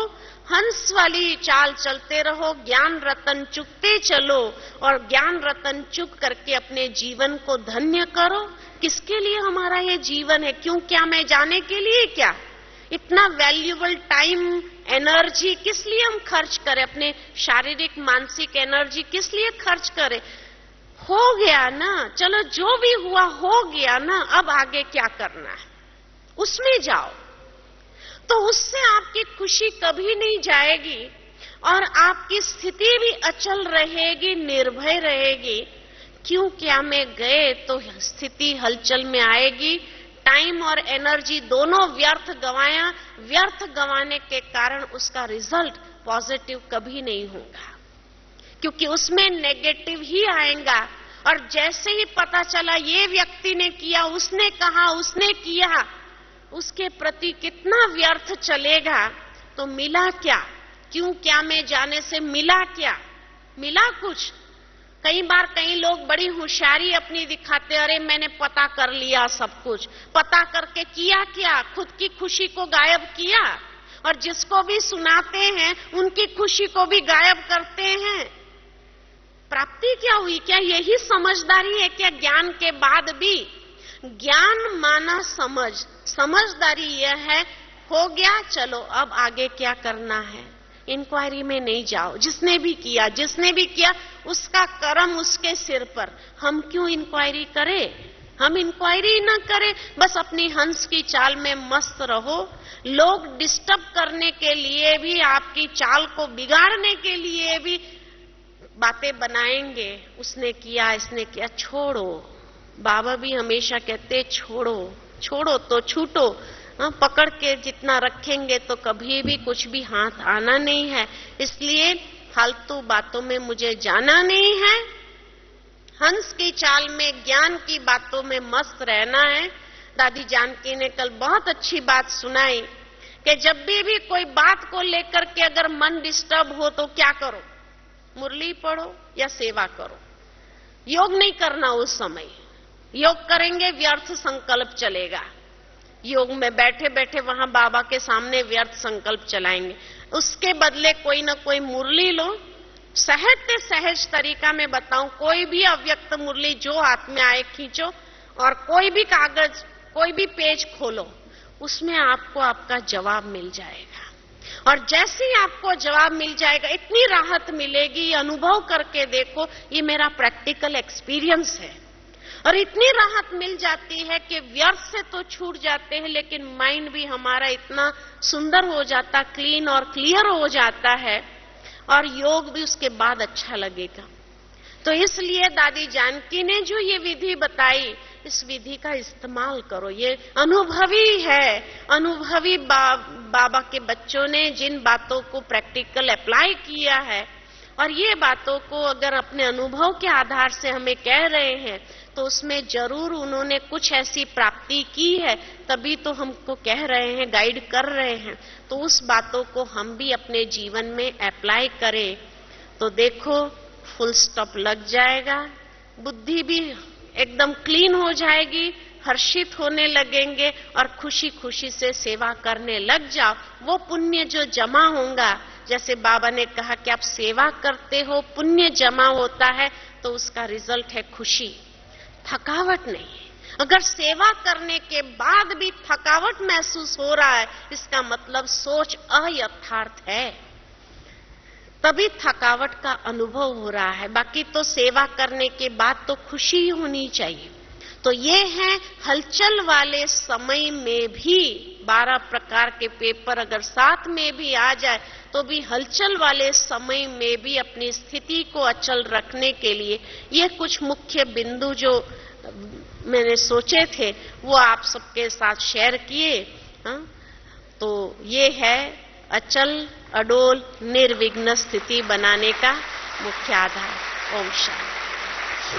हंस वाली चाल चलते रहो, ज्ञान रतन चुगते चलो और ज्ञान रतन चुग करके अपने जीवन को धन्य करो। किसके लिए हमारा ये जीवन है? क्यों क्या मैं जाने के लिए? क्या इतना वैल्यूएबल टाइम, एनर्जी किस लिए हम खर्च करें? अपने शारीरिक मानसिक एनर्जी किस लिए खर्च करें? हो गया ना, चलो जो भी हुआ हो गया ना, अब आगे क्या करना है उसमें जाओ। तो उससे आपकी खुशी कभी नहीं जाएगी और आपकी स्थिति भी अचल रहेगी, निर्भय रहेगी। क्यों क्या में गए तो स्थिति हलचल में आएगी। टाइम और एनर्जी दोनों व्यर्थ गंवाया, व्यर्थ गंवाने के कारण उसका रिजल्ट पॉजिटिव कभी नहीं होगा, क्योंकि उसमें नेगेटिव ही आएगा। और जैसे ही पता चला ये व्यक्ति ने किया, उसने कहा, उसने किया, उसके प्रति कितना व्यर्थ चलेगा। तो मिला क्या? क्यों क्या में जाने से मिला क्या? मिला कुछ? कई बार कई लोग बड़ी होशियारी अपनी दिखाते, अरे मैंने पता कर लिया सब कुछ। पता करके किया क्या? खुद की खुशी को गायब किया, और जिसको भी सुनाते हैं उनकी खुशी को भी गायब करते हैं। प्राप्ति क्या हुई? क्या यही समझदारी है क्या? ज्ञान के बाद भी ज्ञान माना समझ, समझदारी यह है हो गया, चलो अब आगे क्या करना है। इंक्वायरी में नहीं जाओ। जिसने भी किया उसका कर्म उसके सिर पर। हम क्यों इंक्वायरी करें? हम इंक्वायरी न करें, बस अपनी हंस की चाल में मस्त रहो। लोग डिस्टर्ब करने के लिए भी, आपकी चाल को बिगाड़ने के लिए भी बातें बनाएंगे। उसने किया, इसने किया, छोड़ो। बाबा भी हमेशा कहते छोड़ो, छोड़ो तो छूटो। पकड़ के जितना रखेंगे तो कभी भी कुछ भी हाथ आना नहीं है। इसलिए फालतू बातों में मुझे जाना नहीं है। हंस की चाल में, ज्ञान की बातों में मस्त रहना है। दादी जानकी ने कल बहुत अच्छी बात सुनाई कि जब भी कोई बात को लेकर के अगर मन डिस्टर्ब हो तो क्या करो? मुरली पढ़ो या सेवा करो। योग नहीं करना उस समय। योग करेंगे व्यर्थ संकल्प चलेगा। योग में बैठे बैठे वहां बाबा के सामने व्यर्थ संकल्प चलाएंगे। उसके बदले कोई ना कोई मुरली लो। सहज से सहज तरीका में बताऊं, कोई भी अव्यक्त मुरली जो हाथ में आए खींचो और कोई भी कागज, कोई भी पेज खोलो, उसमें आपको आपका जवाब मिल जाएगा। और जैसे ही आपको जवाब मिल जाएगा, इतनी राहत मिलेगी, अनुभव करके देखो। ये मेरा प्रैक्टिकल एक्सपीरियंस है। और इतनी राहत मिल जाती है कि व्यर्थ से तो छूट जाते हैं, लेकिन माइंड भी हमारा इतना सुंदर हो जाता, क्लीन और क्लियर हो जाता है, और योग भी उसके बाद अच्छा लगेगा। तो इसलिए दादी जानकी ने जो ये विधि बताई, इस विधि का इस्तेमाल करो। ये अनुभवी है, अनुभवी बाबा के बच्चों ने जिन बातों को प्रैक्टिकल अप्लाई किया है, और ये बातों को अगर अपने अनुभव के आधार से हमें कह रहे हैं तो उसमें जरूर उन्होंने कुछ ऐसी प्राप्ति की है, तभी तो हमको कह रहे हैं, गाइड कर रहे हैं। तो उस बातों को हम भी अपने जीवन में अप्लाई करें तो देखो फुल स्टॉप लग जाएगा, बुद्धि भी एकदम क्लीन हो जाएगी, हर्षित होने लगेंगे और खुशी खुशी से सेवा करने लग जाओ। वो पुण्य जो जमा होगा, जैसे बाबा ने कहा कि आप सेवा करते हो, पुण्य जमा होता है, तो उसका रिजल्ट है खुशी, थकावट नहीं। अगर सेवा करने के बाद भी थकावट महसूस हो रहा है, इसका मतलब सोच अयथार्थ है, तभी थकावट का अनुभव हो रहा है। बाकी तो सेवा करने के बाद तो खुशी ही होनी चाहिए। तो ये है हलचल वाले समय में भी 12 प्रकार के पेपर अगर साथ में भी आ जाए तो भी हलचल वाले समय में भी अपनी स्थिति को अचल रखने के लिए ये कुछ मुख्य बिंदु जो मैंने सोचे थे वो आप सबके साथ शेयर किए। तो ये है अचल अडोल निर्विघ्न स्थिति बनाने का मुख्य आधार। ओम शांति।